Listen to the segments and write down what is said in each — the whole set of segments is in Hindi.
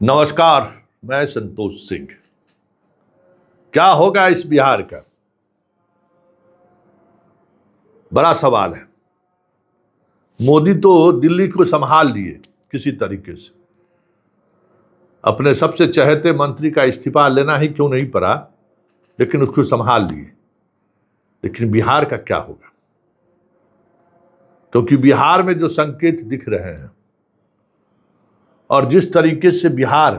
नमस्कार, मैं संतोष सिंह। क्या होगा इस बिहार का, बड़ा सवाल है। मोदी तो दिल्ली को संभाल लिए किसी तरीके से, अपने सबसे चहेते मंत्री का इस्तीफा लेना ही क्यों नहीं पड़ा, लेकिन उसको संभाल लिए। लेकिन बिहार का क्या होगा, क्योंकि बिहार में जो संकेत दिख रहे हैं और जिस तरीके से बिहार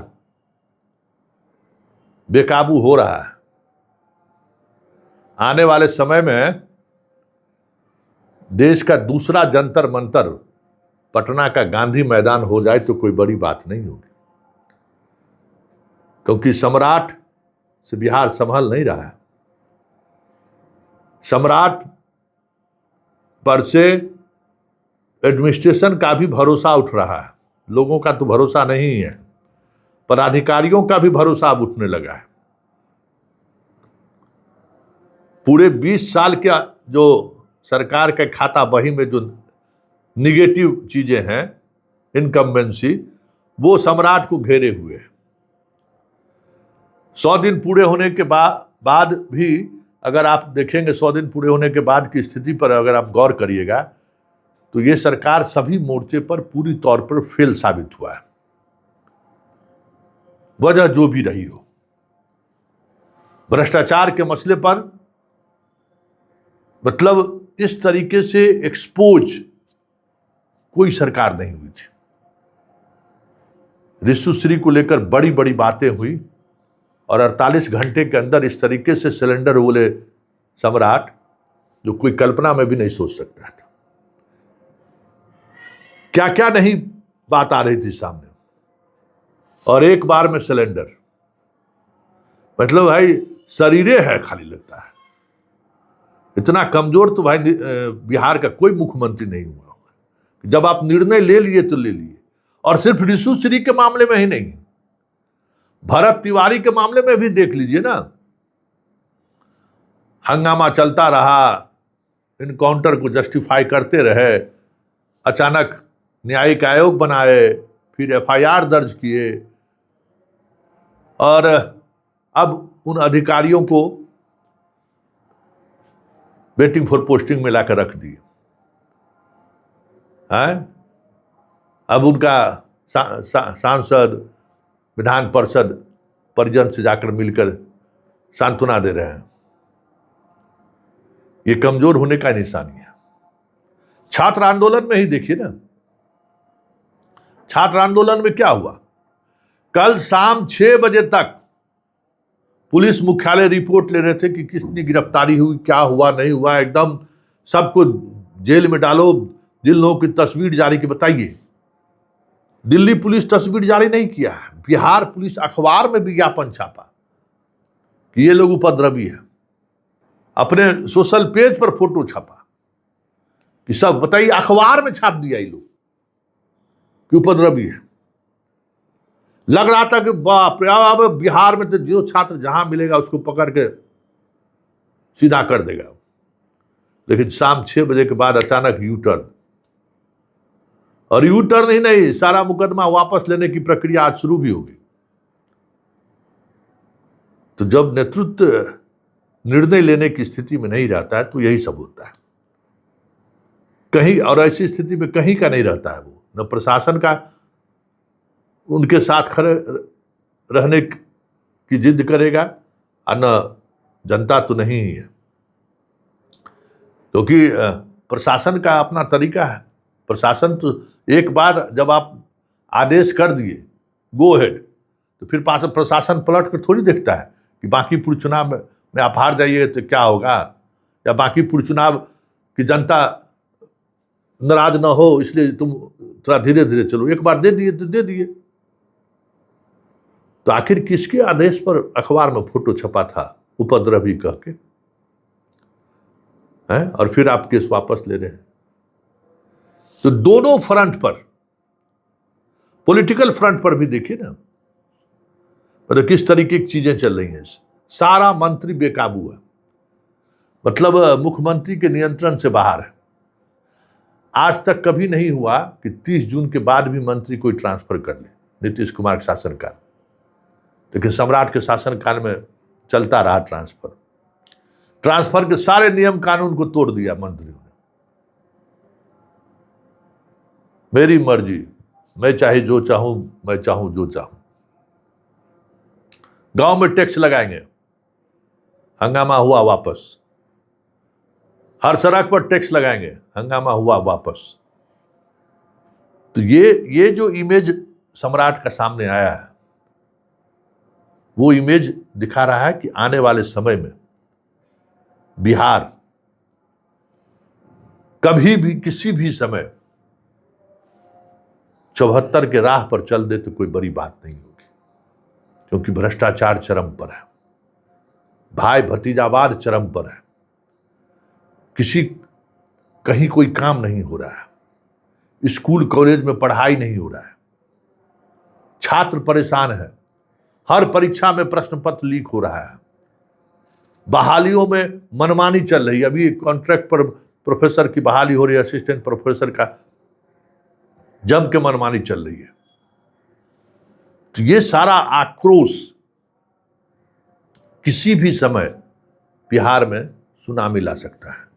बेकाबू हो रहा है, आने वाले समय में देश का दूसरा जंतर मंतर पटना का गांधी मैदान हो जाए तो कोई बड़ी बात नहीं होगी, क्योंकि सम्राट से बिहार संभल नहीं रहा है। सम्राट पर से एडमिनिस्ट्रेशन का भी भरोसा उठ रहा है, लोगों का तो भरोसा नहीं है, पदाधिकारियों का भी भरोसा अब उठने लगा है। पूरे 20 साल के जो सरकार के खाता बही में जो निगेटिव चीजें हैं, इनकम्बेंसी, वो सम्राट को घेरे हुए है। 100 दिन पूरे होने के बाद भी अगर आप देखेंगे, 100 दिन पूरे होने के बाद की स्थिति पर अगर आप गौर करिएगा, तो ये सरकार सभी मोर्चे पर पूरी तौर पर फेल साबित हुआ है, वजह जो भी रही हो। भ्रष्टाचार के मसले पर मतलब इस तरीके से एक्सपोज कोई सरकार नहीं हुई थी। ऋषुश्री को लेकर बड़ी बड़ी बातें हुई और 48 घंटे के अंदर इस तरीके से सिलेंडर बोले सम्राट, जो कोई कल्पना में भी नहीं सोच सकता था। क्या क्या नहीं बात आ रही थी सामने, और एक बार में सिलेंडर, मतलब भाई शरीरे है खाली लगता है। इतना कमजोर तो भाई बिहार का कोई मुख्यमंत्री नहीं हुआ होगा। जब आप निर्णय ले लिए तो ले लिए, और सिर्फ ऋषुश्री के मामले में ही नहीं, भरत तिवारी के मामले में भी देख लीजिए ना, हंगामा चलता रहा, इनकाउंटर को जस्टिफाई करते रहे, अचानक न्यायिक आयोग बनाए, फिर एफआईआर दर्ज किए, और अब उन अधिकारियों को वेटिंग फॉर पोस्टिंग में लाकर रख दिए हैं। अब उनका सांसद, विधान परिषद परिजन से जाकर मिलकर सांत्वना दे रहे हैं। ये कमजोर होने का निशानी है। छात्र आंदोलन में ही देखिए ना, छात्र आंदोलन में क्या हुआ। कल शाम 6 बजे तक पुलिस मुख्यालय रिपोर्ट ले रहे थे कि किसकी गिरफ्तारी हुई, क्या हुआ नहीं हुआ, एकदम सबको जेल में डालो, जिन लोगों की तस्वीर जारी की बताइए। दिल्ली पुलिस तस्वीर जारी नहीं किया है, बिहार पुलिस अखबार में विज्ञापन छापा कि ये लोग उपद्रवी है, अपने सोशल पेज पर फोटो छापा कि सब बताइए, अखबार में छाप दिया ये लोग कि उपद्रवी है। लग रहा था कि बाप रे, अब बिहार में तो जो छात्र जहां मिलेगा उसको पकड़ के सीधा कर देगा। लेकिन शाम 6 बजे के बाद अचानक यू टर्न, और यू टर्न ही नहीं, सारा मुकदमा वापस लेने की प्रक्रिया आज शुरू भी होगी। तो जब नेतृत्व निर्णय लेने की स्थिति में नहीं रहता है तो यही सब होता है कहीं, और ऐसी स्थिति में कहीं का नहीं रहता है। वो न प्रशासन का उनके साथ खड़े रहने की जिद करेगा, और न जनता तो नहीं ही है, क्योंकि प्रशासन का अपना तरीका है। प्रशासन तो एक बार जब आप आदेश कर दिए गो हेड, तो फिर प्रशासन पलट कर थोड़ी देखता है कि बांकीपुर चुनाव में आप हार जाइए तो क्या होगा, या बांकीपुर चुनाव की जनता नाराज ना हो इसलिए तुम थोड़ा धीरे धीरे चलो। एक बार दे दिए तो दे दिए। तो आखिर किसके आदेश पर अखबार में फोटो छपा था उपद्रवी कह के हैं, और फिर आप केस वापस ले रहे हैं। तो दोनों फ्रंट पर, पॉलिटिकल फ्रंट पर भी देखिए ना, मतलब किस तरीके की चीजें चल रही हैं। सारा मंत्री बेकाबू है, मतलब मुख्यमंत्री के नियंत्रण से बाहर है। आज तक कभी नहीं हुआ कि 30 जून के बाद भी मंत्री कोई ट्रांसफर कर ले। नीतीश कुमार के शासनकाल, लेकिन सम्राट के शासनकाल में चलता रहा ट्रांसफर के सारे नियम कानून को तोड़ दिया मंत्रियों ने। मेरी मर्जी, मैं चाहे जो चाहूं, मैं चाहूं जो चाहूं। गांव में टैक्स लगाएंगे, हंगामा हुआ वापस। हर सड़क पर टैक्स लगाएंगे, हंगामा हुआ वापस। तो ये जो इमेज सम्राट का सामने आया है, वो इमेज दिखा रहा है कि आने वाले समय में बिहार कभी भी किसी भी समय 74 के राह पर चल दे तो कोई बड़ी बात नहीं होगी, क्योंकि भ्रष्टाचार चरम पर है, भाई भतीजावाद चरम पर है, कहीं कोई काम नहीं हो रहा है, स्कूल कॉलेज में पढ़ाई नहीं हो रहा है, छात्र परेशान है, हर परीक्षा में प्रश्न पत्र लीक हो रहा है, बहालियों में मनमानी चल रही है। अभी कॉन्ट्रैक्ट पर प्रोफेसर की बहाली हो रही है, असिस्टेंट प्रोफेसर का जम के मनमानी चल रही है। तो ये सारा आक्रोश किसी भी समय बिहार में सुनामी ला सकता है।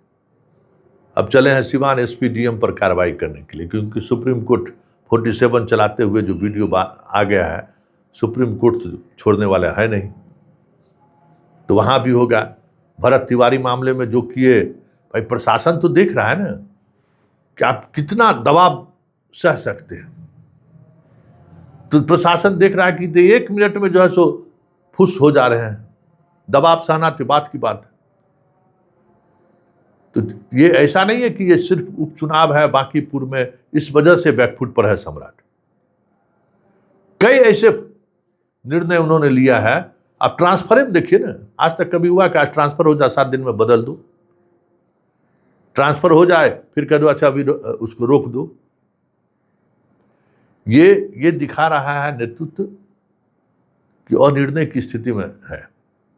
अब चले हैं सिवान एसपीडीएम पर कार्रवाई करने के लिए, क्योंकि सुप्रीम कोर्ट 47 चलाते हुए जो वीडियो आ गया है, सुप्रीम कोर्ट तो छोड़ने वाला है नहीं, तो वहां भी होगा। भरत तिवारी मामले में जो किए, भाई प्रशासन तो देख रहा है ना कि आप कितना दबाव सह सकते हैं। तो प्रशासन देख रहा है कि 1 मिनट में जो है सो फुस हो जा रहे हैं, दबाव सहना तो बात की बात है। तो ये ऐसा नहीं है कि ये सिर्फ उपचुनाव है बांकीपुर में, इस वजह से बैकफुट पर है सम्राट। कई ऐसे निर्णय उन्होंने लिया है। अब ट्रांसफर में देखिए ना, आज तक कभी हुआ कि आज ट्रांसफर हो जाए 7 दिन में बदल दो, ट्रांसफर हो जाए फिर कह दो अच्छा अभी उसको रोक दो। ये दिखा रहा है नेतृत्व कि अनिर्णय की स्थिति में है,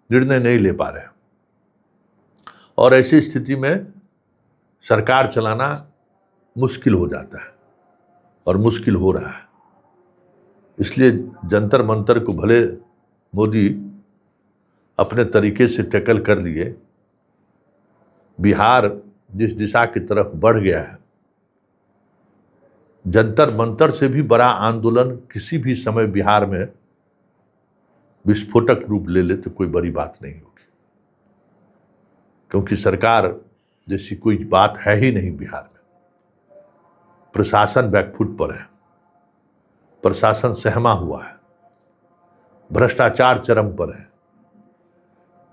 निर्णय नहीं ले पा रहे हैं, और ऐसी स्थिति में सरकार चलाना मुश्किल हो जाता है, और मुश्किल हो रहा है। इसलिए जंतर मंतर को भले मोदी अपने तरीके से टैकल कर लिए, बिहार जिस दिशा की तरफ बढ़ गया है, जंतर मंतर से भी बड़ा आंदोलन किसी भी समय बिहार में विस्फोटक रूप ले ले तो कोई बड़ी बात नहीं होगी, क्योंकि सरकार जैसी कोई बात है ही नहीं बिहार में। प्रशासन बैकफुट पर है, प्रशासन सहमा हुआ है, भ्रष्टाचार चरम पर है।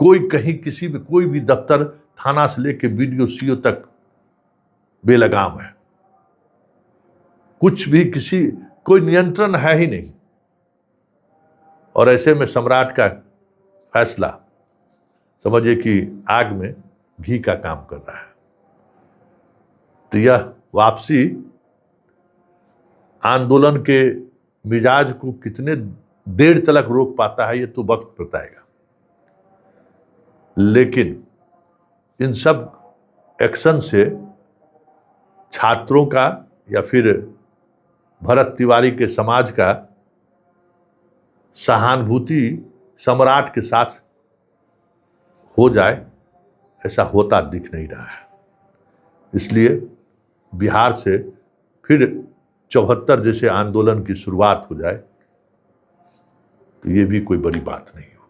कोई कहीं किसी भी कोई भी दफ्तर, थाना से लेकर बीडीओ सीओ तक बेलगाम है, कुछ भी कोई नियंत्रण है ही नहीं। और ऐसे में सम्राट का फैसला समझिए कि आग में घी का काम कर रहा है। तो यह वापसी आंदोलन के मिजाज को कितने देर तक रोक पाता है, ये तो वक्त बताएगा। लेकिन इन सब एक्शन से छात्रों का या फिर भरत तिवारी के समाज का सहानुभूति सम्राट के साथ हो जाए, ऐसा होता दिख नहीं रहा है। इसलिए बिहार से फिर 74 जैसे आंदोलन की शुरुआत हो जाए तो ये भी कोई बड़ी बात नहीं हो।